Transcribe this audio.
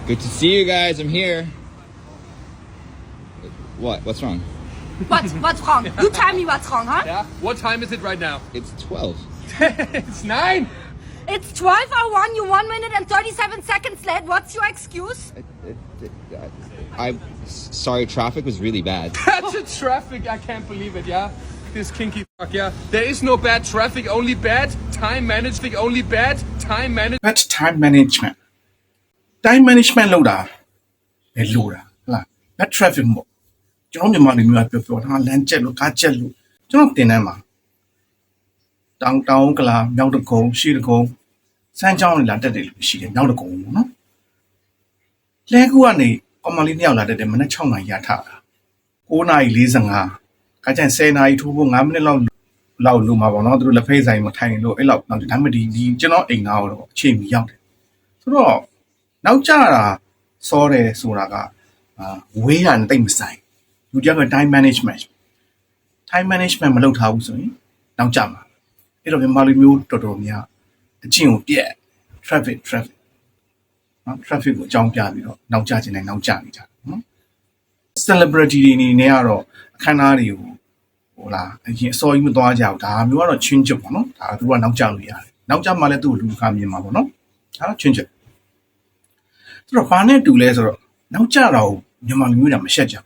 Good to see you guys. I'm here. What? What's wrong? What's wrong? You tell me what's wrong, huh? Yeah. What time is it right now? It's 12. It's 9. It's 12:01. You're 1 minute and 37 seconds late. What's your excuse? I'm sorry. Traffic was really bad. That's a traffic. I can't believe it. Yeah. This kinky fuck. Yeah. There is no bad traffic. Only bad time management. Only bad time management. But time management time management လောက်တာပဲလို့တာဟုတ်လား bad traffic မို့ကျွန်တော်မြန်မာလူမျိုးကပြောတာလမ်းကျက်လို့ကားကျက်လို့ကျွန်တော်တင်တန်းမှာတောင်ကလာမြောက်တကုံရှိတကုံစမ်းချောင်းလာတက်တယ်လို့ရှိတယ်မြောက်တကုံပေါ့နော်လဲကူကနေကောင်မလေးနှစ်ယောက်လာတက်တယ်မနက်6နာရီရထတာ9:45ခါကျရင်10နာရီထိုးဖို့5မိနစ်လောက်လို့မှာပေါ့နော်သူတို့လက်ဖေးဆိုင်မှာထိုင်လို့အဲ့လောက်နောက်ဒါမှမဒီကျွန်တော်အိမ်သားတော့အချိန်မီရောက်တယ်ဆိုတော့နောက်ကျတာစောတယ်ဆိုတာကဝေးတာနဲ့တိတ်မဆိုင်လူတယောက်က time management မလုပ်ထားဘူးဆိုရင်နောက်ကျမှာအဲ့တော့မြန်မာလူမျိုးတော်တော်များအကျင့်ကိုပြက် traffic နော် traffic ကိုအကြောင်းပြပြီးတော့နောက်ကျခြင်းနဲ့နောက်ကျနေကြတယ်နော် celebrity တွေအနေနဲ့ကတော့အခမ်းအနားတွေကိုဟိုလားအရင်အစောကြီးမသွားကြဘူးဒါမျိုးကတော့ချင်းချစ်ပေါ့နော်ဒါသူကနောက်ကျလို့ရတယ်နောက်ကျမှလည်းသူ့ကိုလူကမြင်မှာပေါ့နော်ဒါတော့ချင်းချစ်ဆိုတော့ဘာနဲ့တူလဲဆိုတော့နောက်ကျတာကိုမြန်မာလူမျိုးတွေကမရှက်ကြဘူး